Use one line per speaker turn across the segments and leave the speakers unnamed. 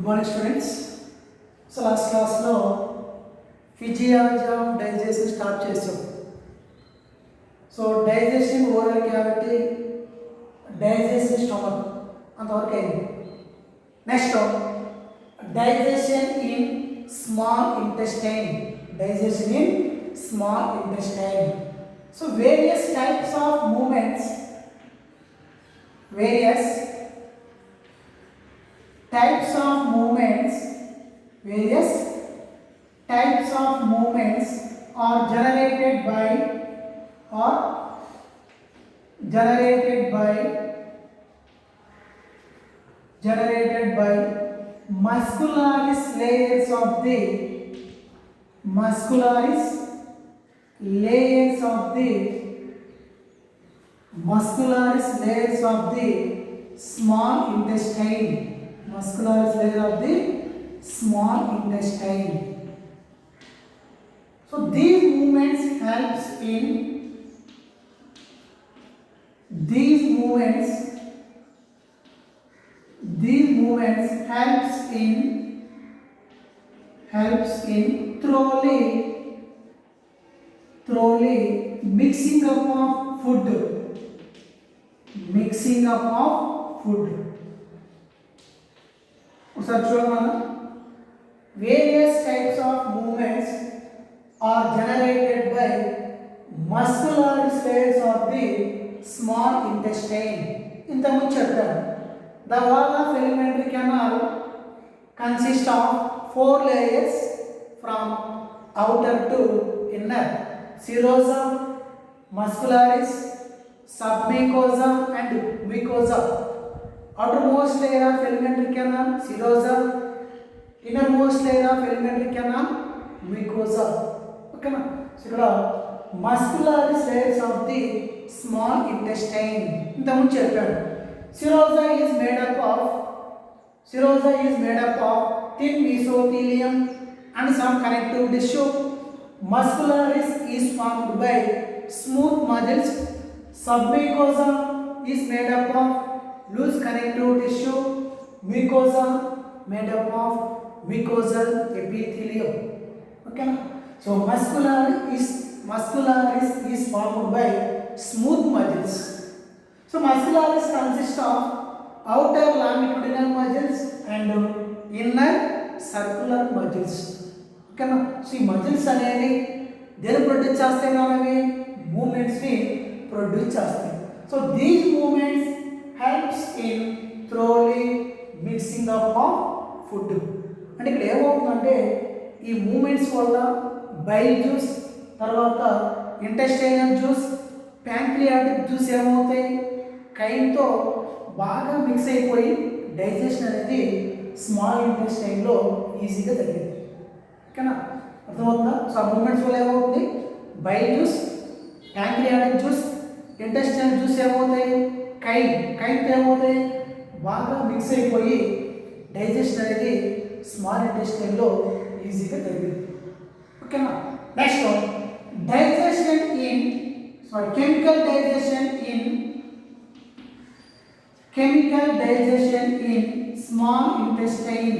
Good morning, students. So last class lo physiology of digestion start chesam. So digestion oral cavity, digestion stomach antavaraku ayindi. Next digestion in small intestine. Digestion in small intestine. So various types of movements, various types of movements are generated by muscularis layers of the small intestine. Muscularis layer of the small intestine. So these movements helps in thoroughly mixing up of food. Various types of movements are generated by muscular layers of the small intestine. ఇంతకుముందు చెప్పాను. The wall of alimentary canal consists of 4 layers from outer to inner: serosa, muscularis, submucosa and mucosa. Outermost layer of alimentary canal serosa, innermost layer of alimentary canal mucosa. Okay na? So ikkada muscularis layers of the small intestine intamundu cheppanu. Serosa is made up of thin mesothelium and some connective tissue. Muscularis is formed by smooth muscles. Submucosa is made up of loose connective tissue. Mucosa made up of mucosal epithelium. Okay na? So muscularis is formed by smooth muscles. So muscularis consists of outer longitudinal muscles and inner circular muscles. Okay na? So ఈ muscles అనేవి దేని produce చేస్తాయి అనేవి moments ని produce చేస్తాయి. So these moments helps in thoroughly mixing up of food. అంటే ఇక్కడ ఏమవుతుందంటే ఈ మూమెంట్స్ వల్ల బైల్ జ్యూస్, తర్వాత ఇంటెస్టైనల్ జ్యూస్, ప్యాంక్రియాటిక్ జ్యూస్ ఏమవుతాయి, కైన్తో బాగా మిక్స్ అయిపోయి డైజెషన్ అనేది స్మాల్ ఇంటెస్టైన్లో ఈజీగా జరిగింది. ఓకేనా? అర్థమవుతుందా? సో ఆ మూమెంట్స్ వల్ల ఏమవుతుంది, bile juice, pancreatic juice, intestinal juice ఏమవుతాయి, కైన్తో ఏమవుతాయి, బాగా మిక్స్ అయిపోయి డైజెషన్ అనేది స్మాల్ ఇంటెస్టైన్లో ఈజీగా జరిగింది. ఓకేనా? Next chemical digestion in small intestine.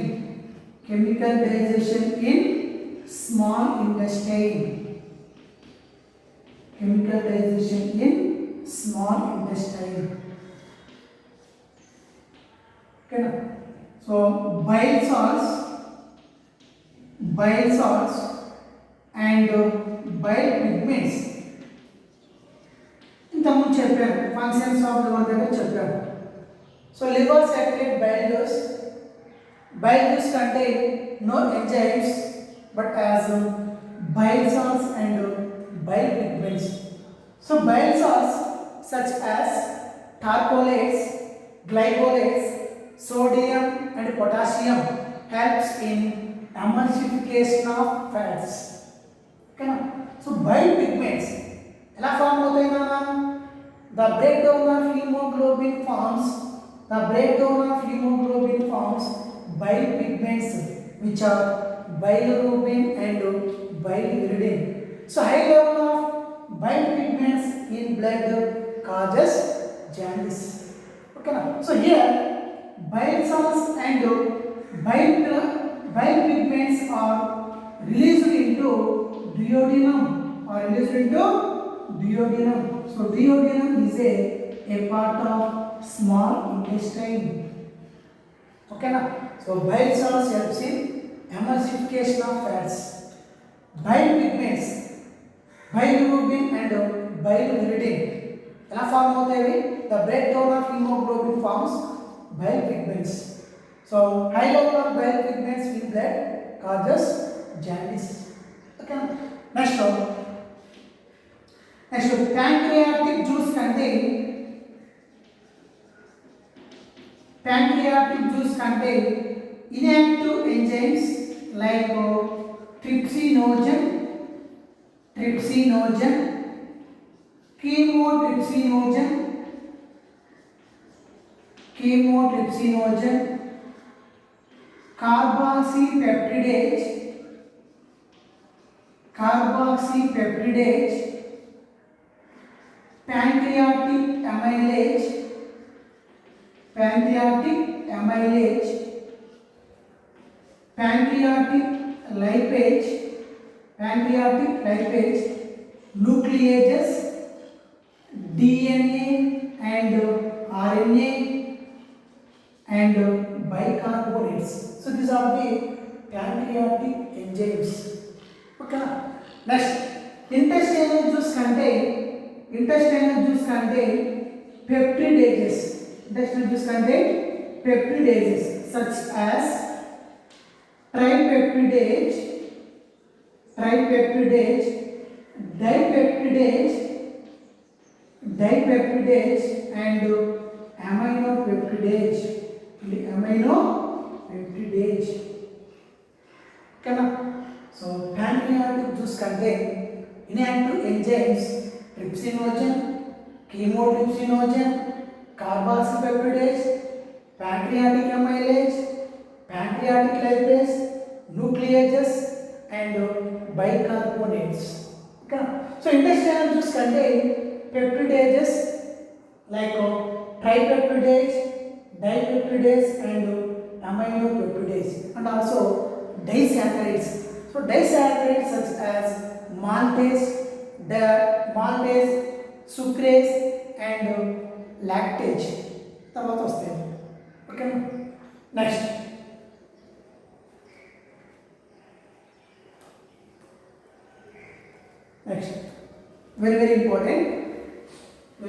Chemical digestion in small intestine. Okay na? So bile salts and bile pigments ఇంతకుముందు చెప్పాను. ఫంక్షన్స్ ఆఫ్ లివర్ దగ్గర చెప్పాను. So liver secrete bile juice contain no enzymes but as bile salts and bile pigments. So bile salts such as tarcolates, glycolates, sodium and potassium helps in emulsification of fats. Okay na? So bile pigments ఎలా form అవుతాయి నాన్న? The breakdown of hemoglobin forms bile pigments which are bilirubin and bilirubinin. So high level of bile pigments in blood causes jaundice. Okay na? So here bile salts and bile pigments are released into duodenum So duodenum is a part of small intestine. Okay na? So bile salts helps in emulsification of fats. Bile pigments, bilirubin and biliverdin ఎలా form అవుతాయి? The breakdown of hemoglobin forms bile pigments. So high level of bile pigments in blood causes jaundice. Okay. Next pancreatic juice contain inactive enzymes like trypsinogen, chemotrypsinogen, carboxypeptidase, pancreatic amylase, pancreatic lipase, nucleases, DNA and RNA and bicarbonates. So these are the pancreatic enzymes. Okay. Next, intestinal juice contain peptidases. Such as tripeptidase, dipeptidase and aminopeptidase. Okay. So pancreatic juice contain inactive enzymes trypsinogen, chemotrypsinogen, carboxypeptidase, pancreatic amylase, pancreatic lipase, nucleases and bicarbonates. Okay. So intestinal juice contain peptidases like tripeptidase, dipeptidase and aminopeptidase and also disaccharides. So disaccharides such as maltase, sucrase and lactase తర్వాత వస్తాయి. Okay. Next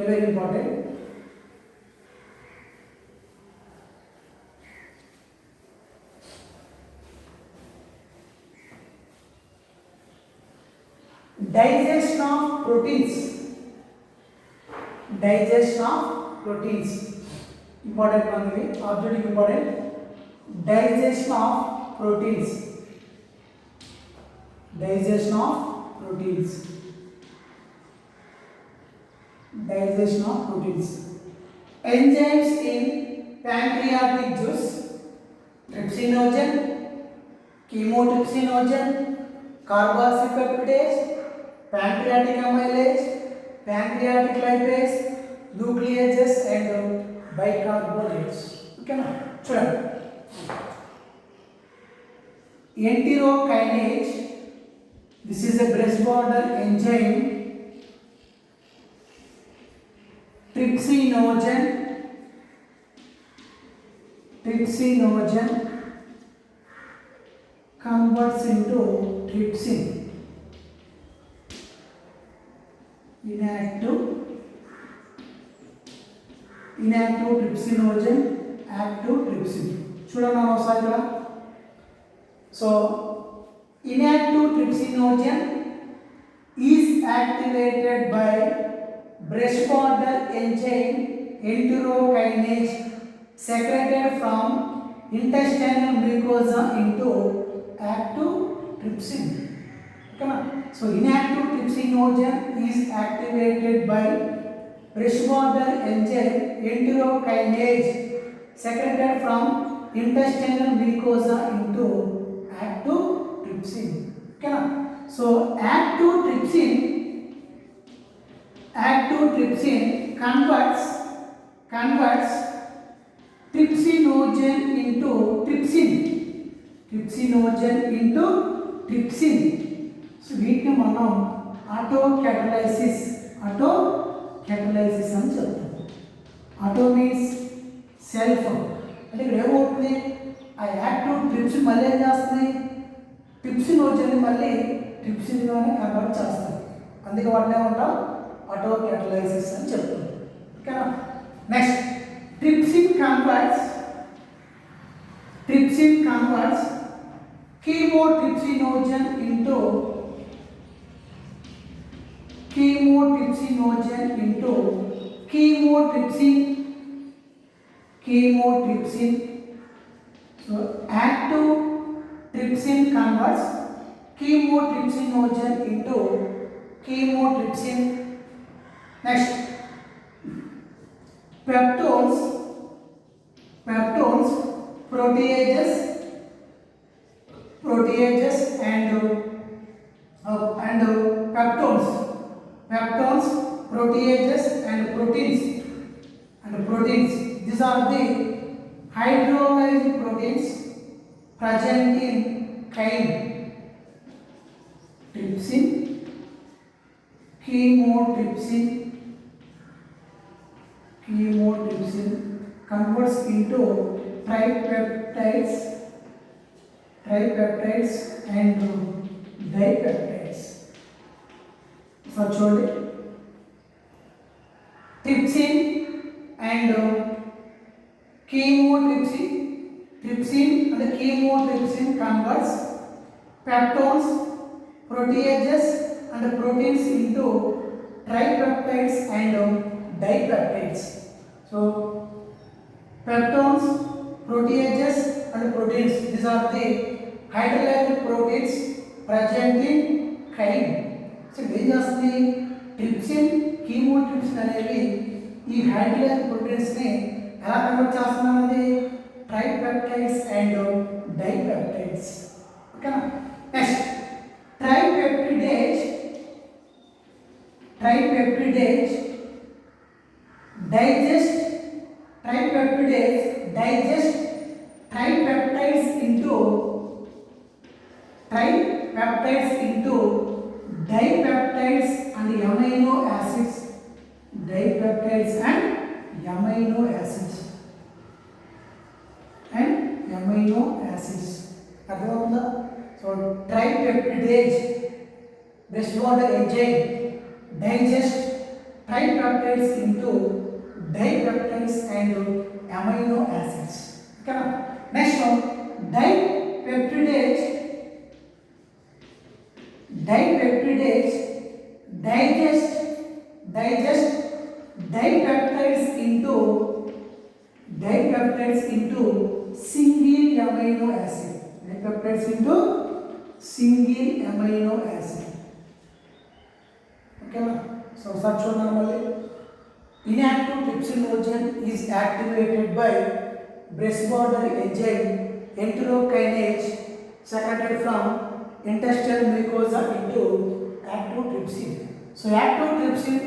very important digestion of proteins. Important one, objective important. Digestion of proteins. Enzymes in pancreatic juice: trypsinogen, chemotrypsinogen, carboxypeptidase, pancreatic amylase, pancreatic lipase, nucleases and bicarbonates. Okay na? చూడండి, enterokinase, this is a breast border enzyme. Trypsinogen converts into trypsin. Inactive trypsinogen, active trypsin. చూడండి ఒకసారి ఇక్కడ. So inactive trypsinogen is activated by breast border enzyme enterokinase secreted from intestinal mucosa into active trypsin. Okay na? So inactive trypsinogen is activated by breast border enzyme enterokinase secreted from intestinal mucosa into active trypsin. Okay na? So active trypsin converts trypsinogen into trypsin, trypsinogen into trypsin. So వీటిని మనం auto catalysis అని చెప్తాం. Auto means self, అంటే ఇక్కడ ఏమవుతుంది, ఆ active trypsin మళ్ళీ ఏం చేస్తుంది, ట్రిప్సినోజన్ని మళ్ళీ ట్రిప్సిన్గానే కన్వర్ట్ చేస్తుంది. అందుకే వాటిని ఏమంటాం, ఆటో క్యాటలైసిస్ అని చెప్తాం. ఓకేనా. Next trypsin converts chemotrypsinogen into chemotrypsin. So active trypsin converts chemotrypsinogen into chemotrypsin. Next, peptones, proteases and peptones, proteases and proteins. These are the hydrolyzed proteins present in chyme. Trypsin, chemotrypsin converts into tripeptides and dipeptides. So చూడండి, trypsin and trypsin and chemotrypsin converts peptones, proteases and proteins into tripeptides and dipeptides. So peptones, proteases and proteins, these are the hydrolyzed proteins present in chyme. So ఏం చేస్తుంది, trypsin, కీమోట్రిప్సిన్ అనేవి ఈ hydrolysed proteins ని ఎలా convert చేస్తున్నది, tripeptides and dipeptides. ఓకేనా. Next tripeptidase digest tripeptides into dipeptides and amino acids. అర్థమవుతుందా? So tripeptidase based on the enzyme digest tripeptides into dipeptides and amino acids. Okay. Next one, dipeptidase digest dipeptides into single amino acid. Okay. So such one normally inactive trypsinogen is activated by breast border enzyme enterokinase secreted from intestinal mucosa into active trypsin. So active trypsin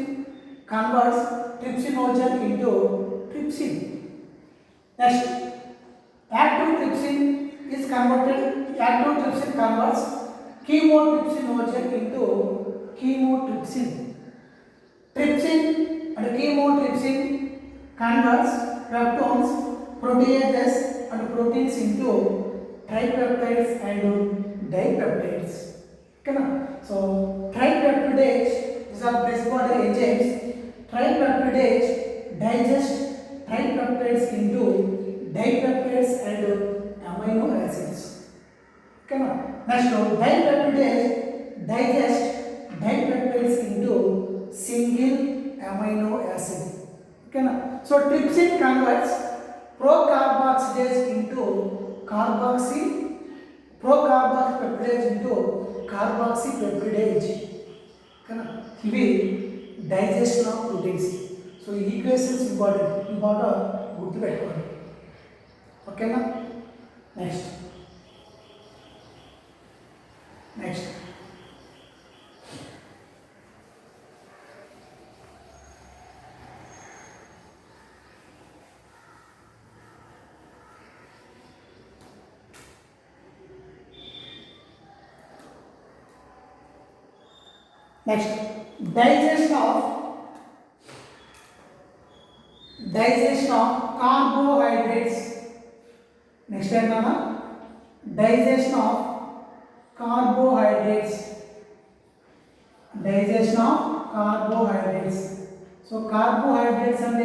converts trypsinogen into trypsin. Next, active trypsin converts chemotrypsinogen into chemotrypsin. Trypsin and chemotrypsin converts peptones, proteases and proteins into tripeptides and dipeptides. Okay. So tripeptidase, these are breast border enzymes. Tripeptidase digest tripeptides into dipeptides and amino acids. Okay. Next one, dipeptidase digest dipeptides into single amino acid. Okay. So trypsin converts procarboxylase into procarboxylpeptidase into carboxypeptidase. Okay. ఇవి digestion of proteins. So ఈ equations important, ఈ బాగా గుర్తుపెట్టుకోండి. ఓకేనా. Next Next, digestion of carbohydrates. Next time nana, digestion of carbohydrates. So carbohydrates and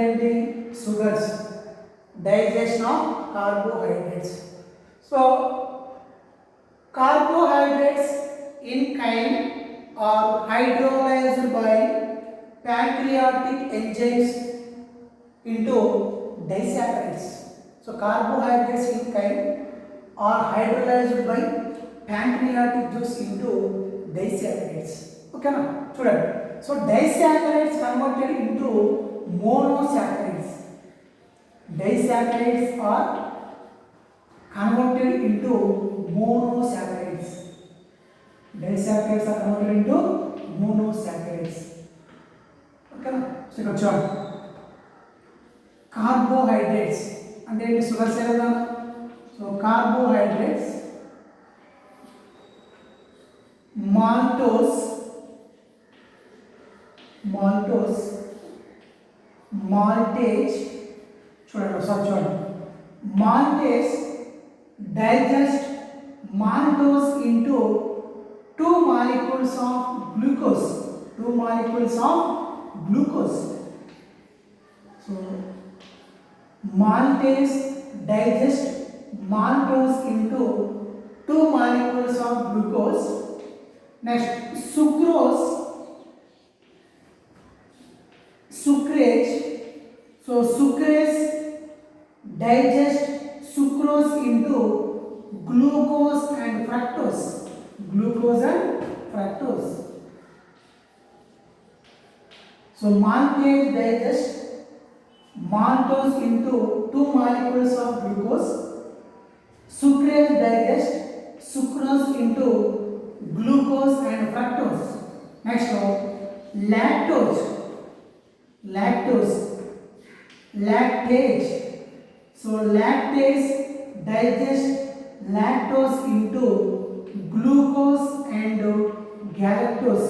sugars. Digestion of carbohydrates. So carbohydrates in chyme are hydrolyzed by pancreatic enzymes into disaccharides. So carbohydrates in chyme are hydrolyzed by pancreatic juice into disaccharides. Okay na? Student. So disaccharides converted into monosaccharides. Disaccharides are converted into monosaccharides. Disaccharides are converted into monosaccharides. Okay na? So ఇక్కడ చూడండి. Carbohydrates అంటే ఏంటి? Sugars కదా. So carbohydrates, maltose, maltage, చూడండి ఒకసారి చూడండి. Maltase digest maltose into 2 molecules of glucose. So maltase digest maltose into 2 molecules of glucose. Next, sucrase. So sucrase digest sucrose into glucose and fructose. So maltase digest maltose into 2 molecules of glucose. Sucrase digest sucrose into glucose and fructose. Next one, lactate. So lactase digest lactose into glucose and galactose.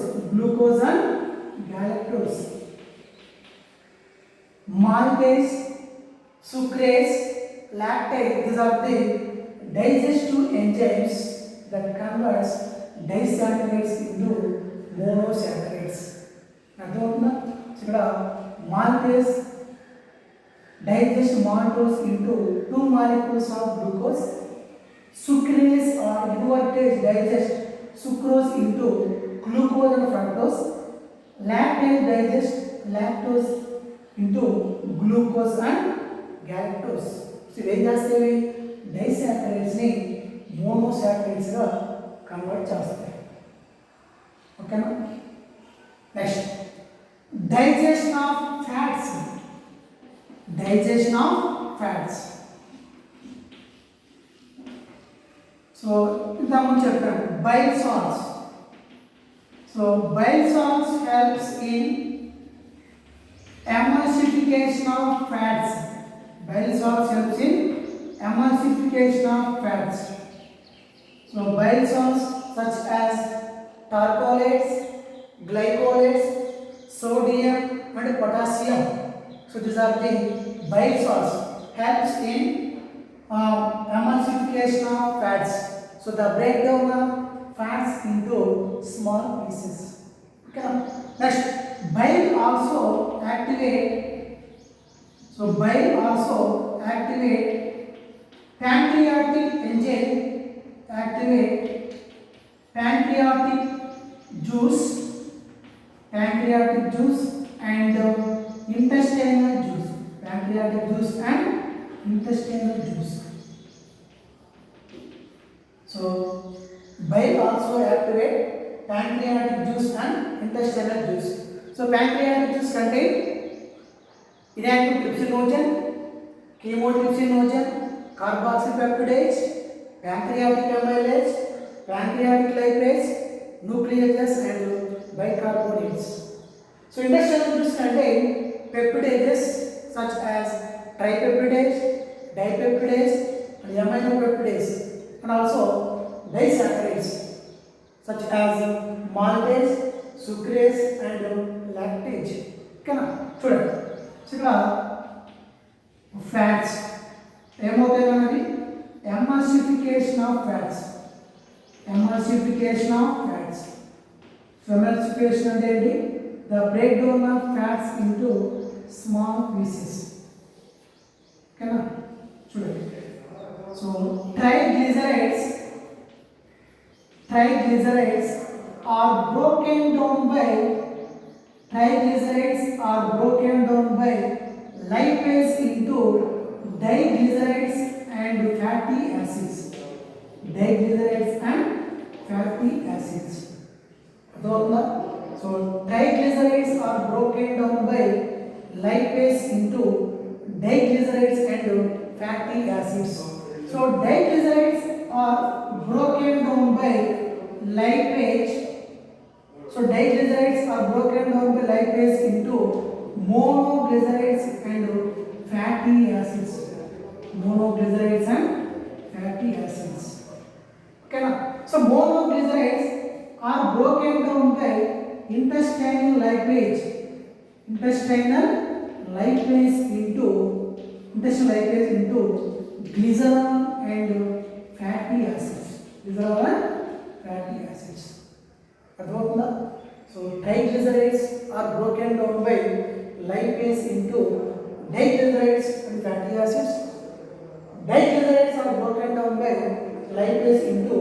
Maltase, sucrase, lactate, these are the digestive enzymes that converts disaccharides into monosaccharides. అర్థమవుతుందా? ఇక్కడ maltase digest maltose into 2 molecules of glucose. Sucrase or invertase digest sucrose into glucose and fructose. Lactase digest lactose into glucose and galactose. So ఏం చేస్తాయి? Disaccharides ని monosaccharides గా convert చేస్తాయి. ఓకేనా? Next, digestion of fats. So ఇంతకుముందు చెప్పాను bile salts. So bile salts helps in emulsification of fats. Bile salts helps in emulsification of fats. So bile salts such as tartarates, glycolates, sodium and potassium. So these are the bile salts helps in emulsification of fats. So the breakdown of fats into small pieces. Okay. Next, bile also activate pancreatic enzyme, pancreatic juice and intestinal juice. So bile also activate pancreatic juice and intestinal juice. So pancreatic juice contain inactive trypsinogen, chymotrypsinogen, carboxypeptidase, pancreatic amylase, pancreatic lipase, nucleases and bicarbonates. So intestinal juice contain peptidases such as tripeptidase, dipeptidase and aminopeptidase, and also disaccharides such as maltase, sucrase and lactase. ఓకేనా, చూడండి ఇక్కడ fats ఏమవుతాయి మనకి, emulsification of fats, emulsification of fats. So emulsification అంటే ఏంటి, the break down of fats into small pieces. ఓకేనా, చూడండి. So triglycerides are broken down by lipase into diglycerides and fatty acids. So triglycerides are broken down by lipase into diglycerides and fatty acids. So diglycerides are broken down by lipase. So diglycerides are broken down by lipase into monoglycerides and fatty acids. Okay na? So monoglycerides are broken down by intestinal lipase into glycerol and fatty acids. అర్థమవుతుందా? So triglycerides are broken down by lipase into diglycerides and fatty acids. Diglycerides are broken down by lipase into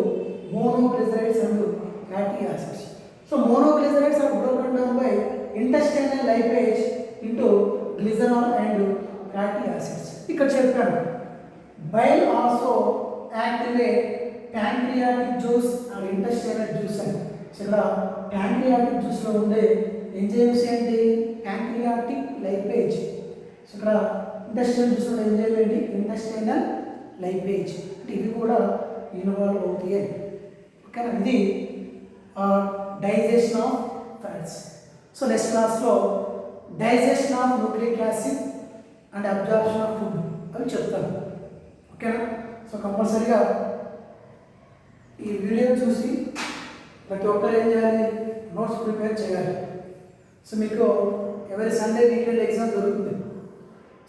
monoglycerides and fatty acids. So monoglycerides are broken down by intestinal lipase into glycerol and fatty acids. ఇక్కడ చెప్పాను bile also activate pancreatic juice and intestinal juice అని. ఇక్కడ pancreatic జ్యూస్లో ఉండే enzymes ఏంటి, pancreatic lipase. So ఇక్కడ intestinal జ్యూస్లో enzyme ఏంటి, ఇంటెస్టైనల్ లైపేజ్. అంటే ఇవి కూడా ఇన్వాల్వ్ అవుతాయి. ఓకేనా, ఇది digestion of fats. So next క్లాస్లో digestion of nucleic acid and absorption of food అవి చెప్తాను. ఓకేనా, సో కంపల్సరీగా ఈ వీడియో చూసి ప్రతి ఒక్కరు ఏం చేయాలి, నోట్స్ ప్రిపేర్ చేయాలి. సో మీకు ఎవరి సండే వీకెండ్ ఎగ్జామ్ దొరుకుతుంది.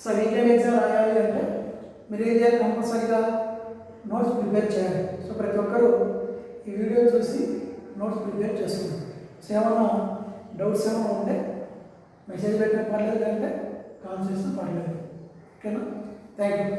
సో వీకెండ్ ఎగ్జామ్ రాయాలి అంటే మీరు ఏం చేయాలి, కంపల్సరీగా నోట్స్ ప్రిపేర్ చేయాలి. సో ప్రతి ఒక్కరు ఈ వీడియో చూసి నోట్స్ ప్రిపేర్ చేసుకుంటారు. సో ఏమన్నా డౌట్స్ ఏమైనా ఉంటే మెసేజ్ పెట్టిన పర్లేదు, అంటే కాల్ చేసిన పర్లేదు. ఓకేనా, థ్యాంక్ యూ.